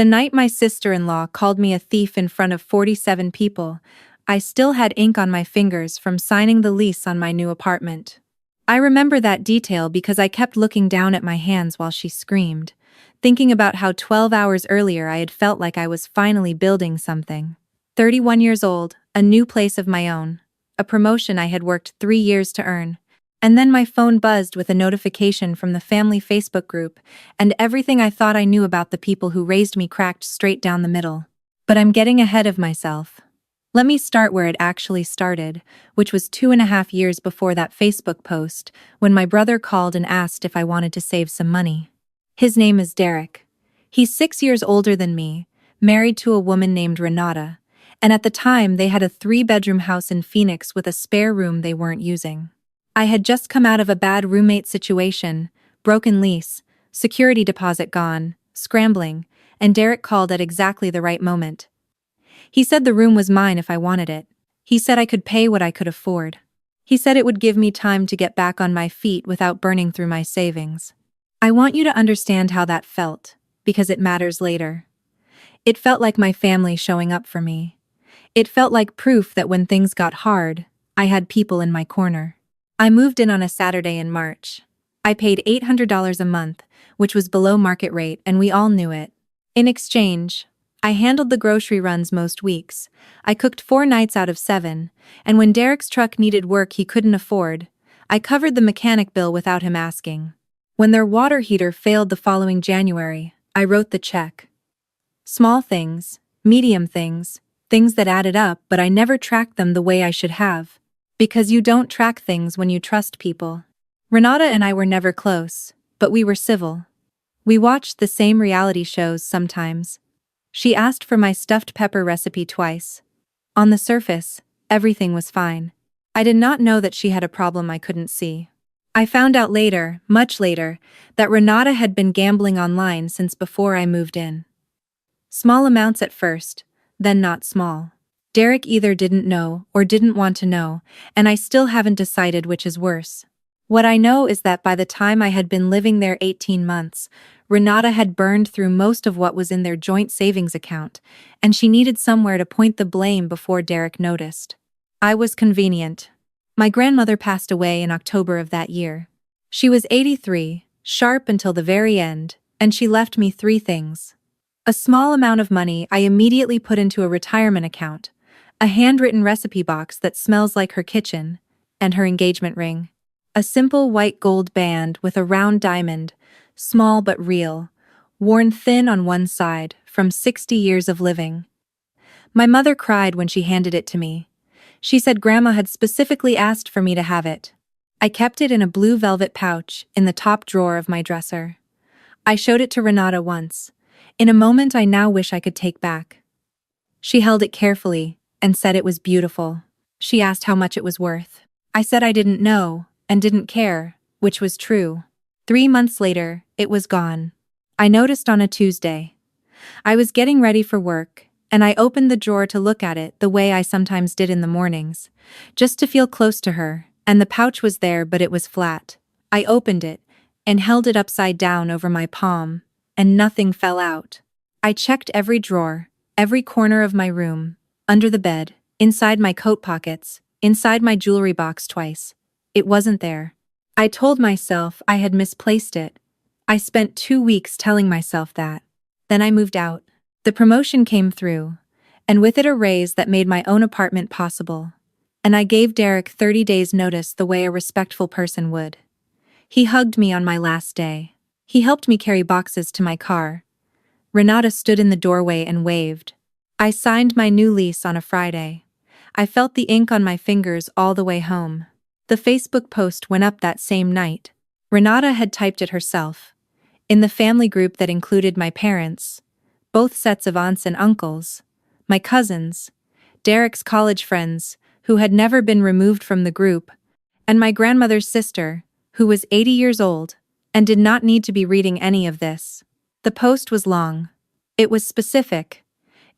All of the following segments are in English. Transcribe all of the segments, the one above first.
The night my sister-in-law called me a thief in front of 47 people, I still had ink on my fingers from signing the lease on my new apartment. I remember that detail because I kept looking down at my hands while she screamed, thinking about how 12 hours earlier I had felt like I was finally building something. 31 years old, a new place of my own, a promotion I had worked 3 years to earn. And then my phone buzzed with a notification from the family Facebook group, and everything I thought I knew about the people who raised me cracked straight down the middle. But I'm getting ahead of myself. Let me start where it actually started, which was 2.5 years before that Facebook post, when my brother called and asked if I wanted to save some money. His name is Derek. He's 6 years older than me, married to a woman named Renata, and at the time they had a 3-bedroom house in Phoenix with a spare room they weren't using. I had just come out of a bad roommate situation, broken lease, security deposit gone, scrambling, and Derek called at exactly the right moment. He said the room was mine if I wanted it. He said I could pay what I could afford. He said it would give me time to get back on my feet without burning through my savings. I want you to understand how that felt, because it matters later. It felt like my family showing up for me. It felt like proof that when things got hard, I had people in my corner. I moved in on a Saturday in March. I paid $800 a month, which was below market rate, and we all knew it. In exchange, I handled the grocery runs most weeks. I cooked 4 nights out of 7, and when Derek's truck needed work he couldn't afford, I covered the mechanic bill without him asking. When their water heater failed the following January, I wrote the check. Small things, medium things, things that added up, but I never tracked them the way I should have. Because you don't track things when you trust people. Renata and I were never close, but we were civil. We watched the same reality shows sometimes. She asked for my stuffed pepper recipe twice. On the surface, everything was fine. I did not know that she had a problem I couldn't see. I found out later, much later, that Renata had been gambling online since before I moved in. Small amounts at first, then not small. Derek either didn't know or didn't want to know, and I still haven't decided which is worse. What I know is that by the time I had been living there 18 months, Renata had burned through most of what was in their joint savings account, and she needed somewhere to point the blame before Derek noticed. I was convenient. My grandmother passed away in October of that year. She was 83, sharp until the very end, and she left me 3 things. A small amount of money I immediately put into a retirement account, a handwritten recipe box that smells like her kitchen, and her engagement ring. A simple white gold band with a round diamond, small but real, worn thin on one side from 60 years of living. My mother cried when she handed it to me. She said Grandma had specifically asked for me to have it. I kept it in a blue velvet pouch in the top drawer of my dresser. I showed it to Renata once, in a moment I now wish I could take back. She held it carefully and said it was beautiful. She asked how much it was worth. I said I didn't know and didn't care, which was true. 3 months later, it was gone. I noticed on a Tuesday. I was getting ready for work, and I opened the drawer to look at it the way I sometimes did in the mornings, just to feel close to her, and the pouch was there but it was flat. I opened it and held it upside down over my palm, and nothing fell out. I checked every drawer, every corner of my room, under the bed, inside my coat pockets, inside my jewelry box twice. It wasn't there. I told myself I had misplaced it. I spent 2 weeks telling myself that. Then I moved out. The promotion came through, and with it a raise that made my own apartment possible. And I gave Derek 30 days notice the way a respectful person would. He hugged me on my last day. He helped me carry boxes to my car. Renata stood in the doorway and waved. I signed my new lease on a Friday. I felt the ink on my fingers all the way home. The Facebook post went up that same night. Renata had typed it herself. In the family group that included my parents, both sets of aunts and uncles, my cousins, Derek's college friends, who had never been removed from the group, and my grandmother's sister, who was 80 years old, and did not need to be reading any of this. The post was long. It was specific.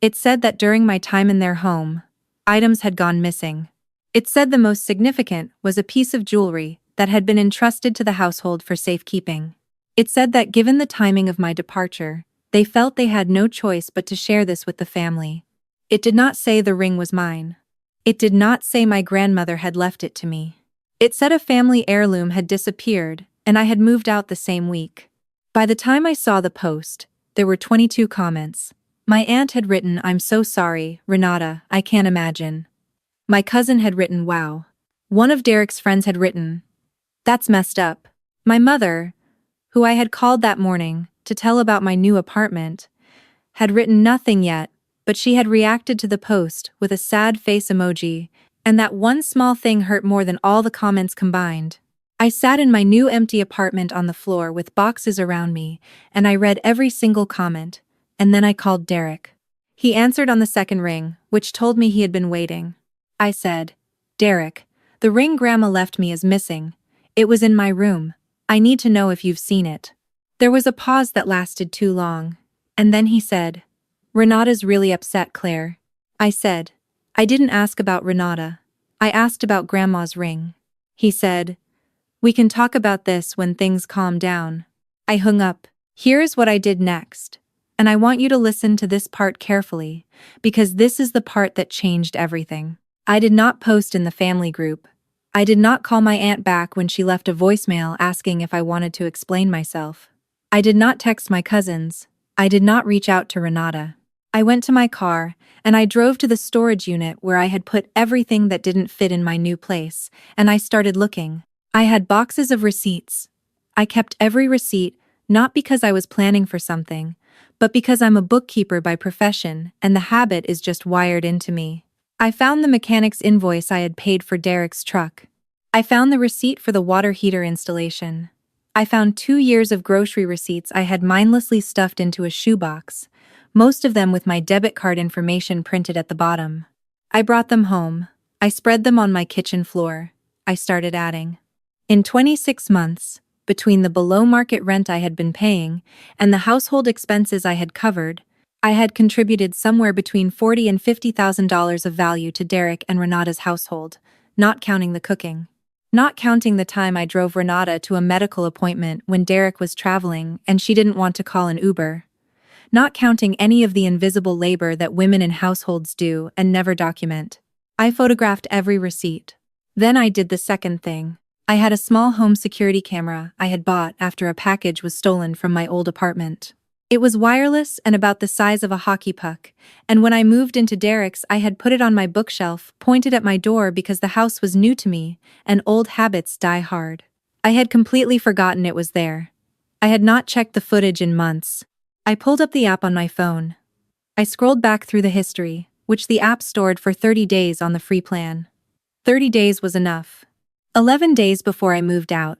It said that during my time in their home, items had gone missing. It said the most significant was a piece of jewelry that had been entrusted to the household for safekeeping. It said that given the timing of my departure, They felt they had no choice but to share this with the family. It did not say the ring was mine. It did not say my grandmother had left it to me. It said a family heirloom had disappeared, and I had moved out the same week. By the time I saw the post, there were 22 comments. My aunt had written, "I'm so sorry, Renata, I can't imagine." My cousin had written, "Wow." One of Derek's friends had written, "That's messed up." My mother, who I had called that morning to tell about my new apartment, had written nothing yet, but she had reacted to the post with a sad face emoji, and that one small thing hurt more than all the comments combined. I sat in my new empty apartment on the floor with boxes around me, and I read every single comment, and then I called Derek. He answered on the second ring, which told me he had been waiting. I said, "Derek, the ring Grandma left me is missing. It was in my room. I need to know if you've seen it." There was a pause that lasted too long, and then he said, "Renata's really upset, Claire." I said, "I didn't ask about Renata. I asked about Grandma's ring." He said, "We can talk about this when things calm down." I hung up. Here's what I did next. And I want you to listen to this part carefully, because this is the part that changed everything. I did not post in the family group. I did not call my aunt back when she left a voicemail asking if I wanted to explain myself. I did not text my cousins. I did not reach out to Renata. I went to my car, and I drove to the storage unit where I had put everything that didn't fit in my new place, and I started looking. I had boxes of receipts. I kept every receipt, not because I was planning for something, but because I'm a bookkeeper by profession, and the habit is just wired into me. I found the mechanic's invoice I had paid for Derek's truck. I found the receipt for the water heater installation. I found 2 years of grocery receipts I had mindlessly stuffed into a shoebox, most of them with my debit card information printed at the bottom. I brought them home. I spread them on my kitchen floor. I started adding. In 26 months, between the below-market rent I had been paying and the household expenses I had covered, I had contributed somewhere between $40,000 and $50,000 of value to Derek and Renata's household, not counting the cooking. Not counting the time I drove Renata to a medical appointment when Derek was traveling and she didn't want to call an Uber. Not counting any of the invisible labor that women in households do and never document. I photographed every receipt. Then I did the second thing. I had a small home security camera I had bought after a package was stolen from my old apartment. It was wireless and about the size of a hockey puck, and when I moved into Derek's I had put it on my bookshelf, pointed at my door because the house was new to me, and old habits die hard. I had completely forgotten it was there. I had not checked the footage in months. I pulled up the app on my phone. I scrolled back through the history, which the app stored for 30 days on the free plan. 30 days was enough. 11 days before I moved out.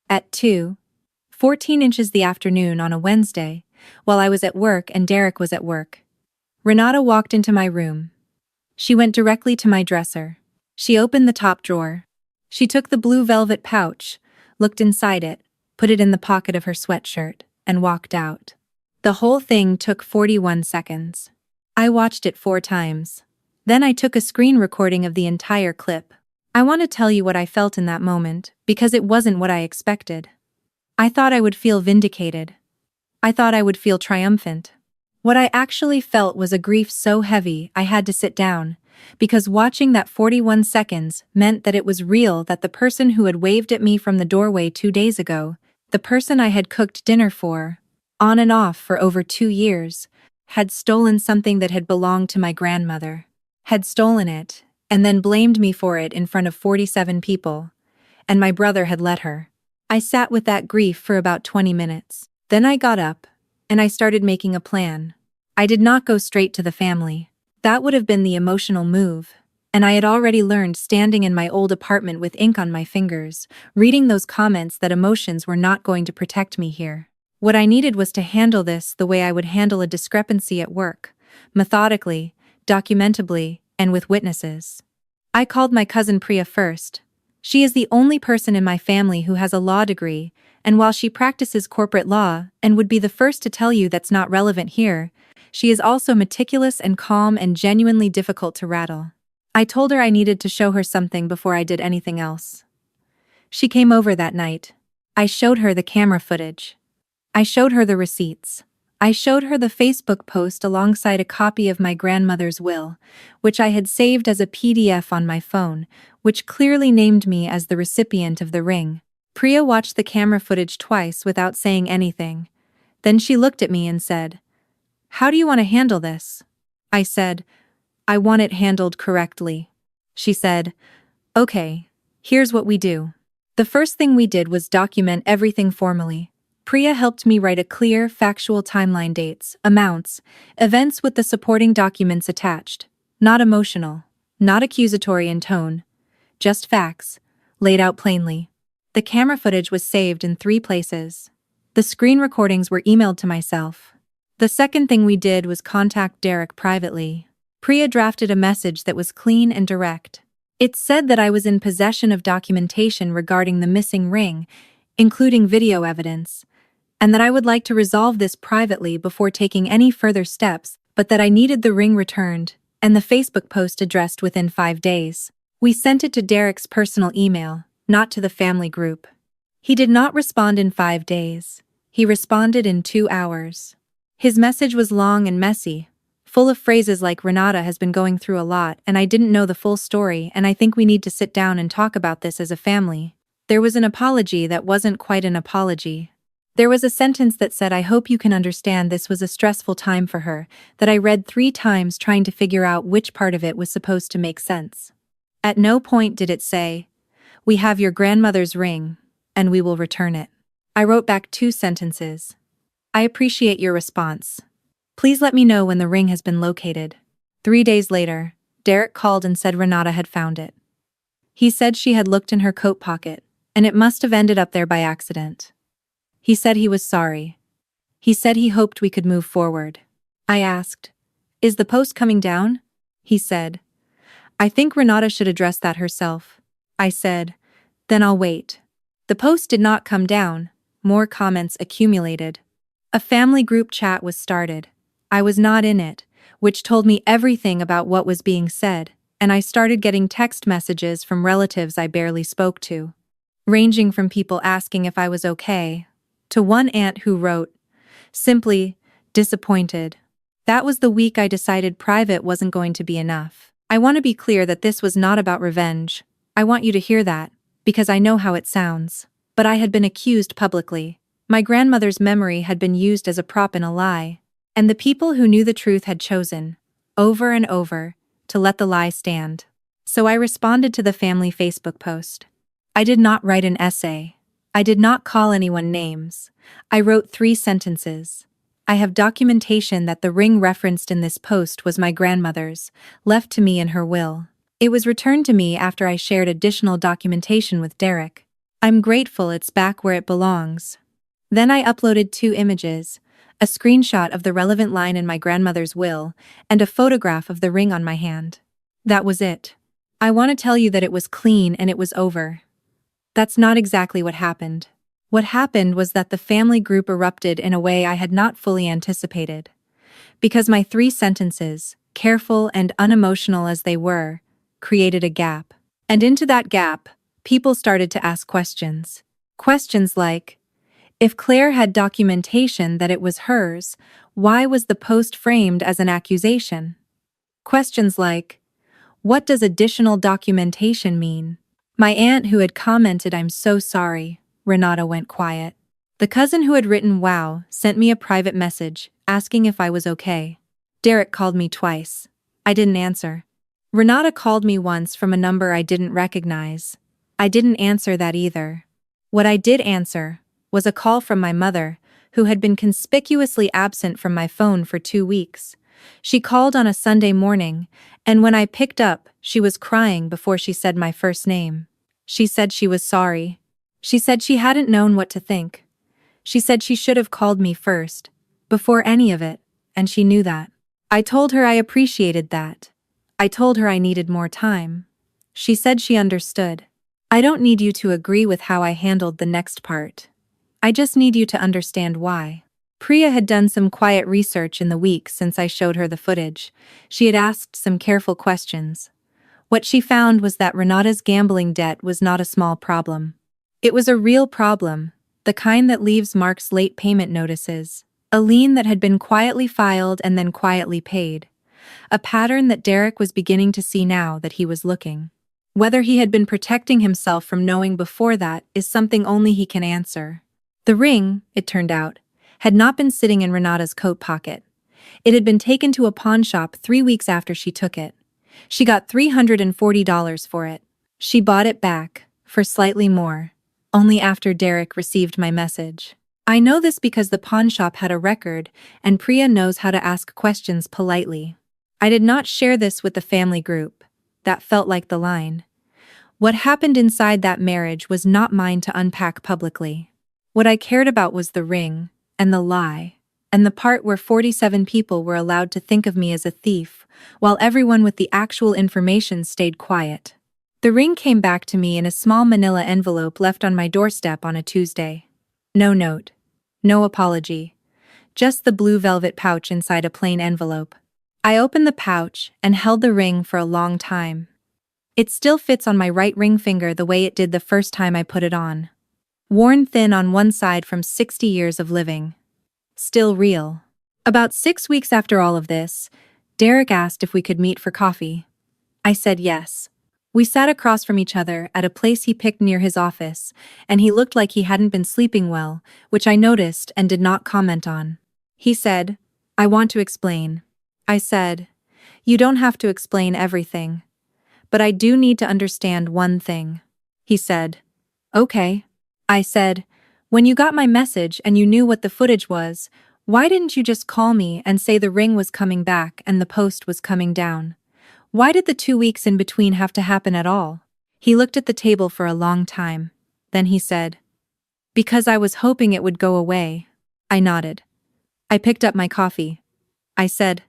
At 2:14 inches the afternoon on a Wednesday, while I was at work and Derek was at work, Renata walked into my room. She went directly to my dresser. She opened the top drawer. She took the blue velvet pouch, looked inside it, put it in the pocket of her sweatshirt, and walked out. The whole thing took 41 seconds. I watched it 4 times. Then I took a screen recording of the entire clip. I want to tell you what I felt in that moment, because it wasn't what I expected. I thought I would feel vindicated. I thought I would feel triumphant. What I actually felt was a grief so heavy I had to sit down, because watching that 41 seconds meant that it was real, that the person who had waved at me from the doorway 2 days ago, the person I had cooked dinner for, on and off for over 2 years, had stolen something that had belonged to my grandmother, had stolen it, and then blamed me for it in front of 47 people, and my brother had let her. I sat with that grief for about 20 minutes. Then I got up, and I started making a plan. I did not go straight to the family. That would have been the emotional move, and I had already learned standing in my old apartment with ink on my fingers, reading those comments, that emotions were not going to protect me here. What I needed was to handle this the way I would handle a discrepancy at work, methodically, documentably, and with witnesses. I called my cousin Priya first. She is the only person in my family who has a law degree, and while she practices corporate law and would be the first to tell you that's not relevant here, she is also meticulous and calm and genuinely difficult to rattle. I told her I needed to show her something before I did anything else. She came over that night. I showed her the camera footage. I showed her the receipts. I showed her the Facebook post alongside a copy of my grandmother's will, which I had saved as a PDF on my phone, which clearly named me as the recipient of the ring. Priya watched the camera footage twice without saying anything. Then she looked at me and said, "How do you want to handle this?" I said, "I want it handled correctly." She said, "Okay, here's what we do." The first thing we did was document everything formally. Priya helped me write a clear, factual timeline, dates, amounts, events with the supporting documents attached. Not emotional, not accusatory in tone, just facts, laid out plainly. The camera footage was saved in 3 places. The screen recordings were emailed to myself. The second thing we did was contact Derek privately. Priya drafted a message that was clean and direct. It said that I was in possession of documentation regarding the missing ring, including video evidence, and that I would like to resolve this privately before taking any further steps, but that I needed the ring returned, and the Facebook post addressed within 5 days. We sent it to Derek's personal email, not to the family group. He did not respond in 5 days. He responded in 2 hours. His message was long and messy, full of phrases like "Renata has been going through a lot and I didn't know the full story and I think we need to sit down and talk about this as a family." There was an apology that wasn't quite an apology. There was a sentence that said, "I hope you can understand this was a stressful time for her," that I read 3 times trying to figure out which part of it was supposed to make sense. At no point did it say, "We have your grandmother's ring, and we will return it." I wrote back 2 sentences. "I appreciate your response. Please let me know when the ring has been located." 3 days later, Derek called and said Renata had found it. He said she had looked in her coat pocket, and it must have ended up there by accident. He said he was sorry. He said he hoped we could move forward. I asked, "Is the post coming down?" He said, "I think Renata should address that herself." I said, "Then I'll wait." The post did not come down. More comments accumulated. A family group chat was started. I was not in it, which told me everything about what was being said, and I started getting text messages from relatives I barely spoke to, ranging from people asking if I was okay, to one aunt who wrote, simply, "Disappointed." That was the week I decided private wasn't going to be enough. I want to be clear that this was not about revenge. I want you to hear that, because I know how it sounds. But I had been accused publicly. My grandmother's memory had been used as a prop in a lie. And the people who knew the truth had chosen, over and over, to let the lie stand. So I responded to the family Facebook post. I did not write an essay. I did not call anyone names. I wrote 3 sentences. I have documentation that the ring referenced in this post was my grandmother's, left to me in her will. It was returned to me after I shared additional documentation with Derek. I'm grateful it's back where it belongs. Then I uploaded 2 images, a screenshot of the relevant line in my grandmother's will, and a photograph of the ring on my hand. That was it. I want to tell you that it was clean and it was over. That's not exactly what happened. What happened was that the family group erupted in a way I had not fully anticipated. Because my 3 sentences, careful and unemotional as they were, created a gap. And into that gap, people started to ask questions. Questions like, if Claire had documentation that it was hers, why was the post framed as an accusation? Questions like, what does additional documentation mean? My aunt who had commented, "I'm so sorry," Renata went quiet. The cousin who had written "wow" sent me a private message, asking if I was okay. Derek called me twice. I didn't answer. Renata called me once from a number I didn't recognize. I didn't answer that either. What I did answer was a call from my mother, who had been conspicuously absent from my phone for 2 weeks. She called on a Sunday morning, and when I picked up, she was crying before she said my first name. She said she was sorry. She said she hadn't known what to think. She said she should have called me first, before any of it, and she knew that. I told her I appreciated that. I told her I needed more time. She said she understood. I don't need you to agree with how I handled the next part. I just need you to understand why. Priya had done some quiet research in the week since I showed her the footage. She had asked some careful questions. What she found was that Renata's gambling debt was not a small problem. It was a real problem, the kind that leaves marks late payment notices, A lien that had been quietly filed and then quietly paid. A pattern that Derek was beginning to see now that he was looking. Whether he had been protecting himself from knowing before that is something only he can answer. The ring, it turned out, had not been sitting in Renata's coat pocket. It had been taken to a pawn shop 3 weeks after she took it. She got $340 for it. She bought it back, for slightly more, only after Derek received my message. I know this because the pawn shop had a record, and Priya knows how to ask questions politely. I did not share this with the family group. That felt like the line. What happened inside that marriage was not mine to unpack publicly. What I cared about was the ring, and the lie, and the part where 47 people were allowed to think of me as a thief, while everyone with the actual information stayed quiet. The ring came back to me in a small manila envelope left on my doorstep on a Tuesday. No note. No apology. Just the blue velvet pouch inside a plain envelope. I opened the pouch and held the ring for a long time. It still fits on my right ring finger the way it did the first time I put it on. Worn thin on one side from 60 years of living. Still real. About 6 weeks after all of this, Derek asked if we could meet for coffee. I said yes. We sat across from each other at a place he picked near his office, and he looked like he hadn't been sleeping well, which I noticed and did not comment on. He said, "I want to explain." I said, "You don't have to explain everything. But I do need to understand one thing." He said, "Okay." I said, "When you got my message and you knew what the footage was, why didn't you just call me and say the ring was coming back and the post was coming down? Why did the 2 weeks in between have to happen at all?" He looked at the table for a long time. Then he said, "Because I was hoping it would go away." I nodded. I picked up my coffee. I said,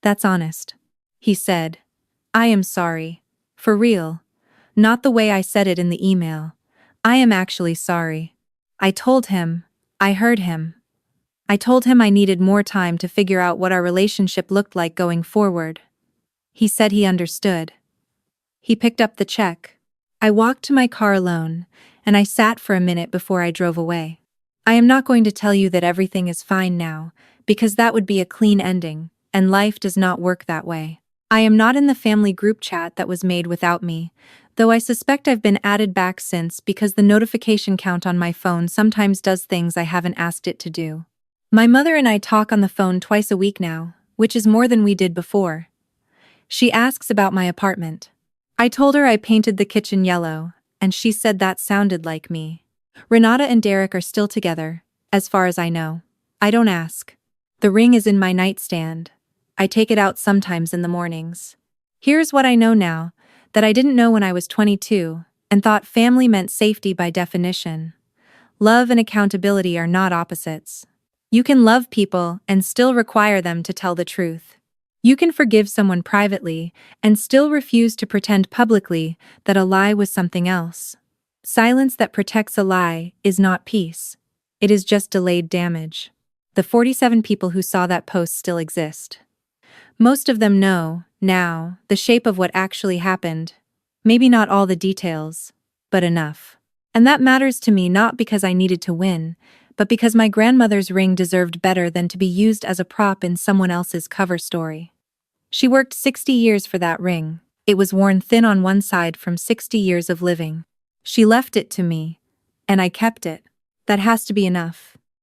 "That's honest." He said, "I am sorry. For real. Not the way I said it in the email. I am actually sorry." I told him. I heard him. I told him I needed more time to figure out what our relationship looked like going forward. He said he understood. He picked up the check. I walked to my car alone, and I sat for a minute before I drove away. I am not going to tell you that everything is fine now, because that would be a clean ending, and life does not work that way. I am not in the family group chat that was made without me, though I suspect I've been added back since because the notification count on my phone sometimes does things I haven't asked it to do. My mother and I talk on the phone twice a week now, which is more than we did before. She asks about my apartment. I told her I painted the kitchen yellow, and she said that sounded like me. Renata and Derek are still together, as far as I know. I don't ask. The ring is in my nightstand. I take it out sometimes in the mornings. Here's what I know now, that I didn't know when I was 22, and thought family meant safety by definition. Love and accountability are not opposites. You can love people and still require them to tell the truth. You can forgive someone privately and still refuse to pretend publicly that a lie was something else. Silence that protects a lie is not peace. It is just delayed damage. The 47 people who saw that post still exist. Most of them know, now, the shape of what actually happened. Maybe not all the details, but enough. And that matters to me not because I needed to win, but because my grandmother's ring deserved better than to be used as a prop in someone else's cover story. She worked 60 years for that ring. It was worn thin on one side from 60 years of living. She left it to me, and I kept it. That has to be enough.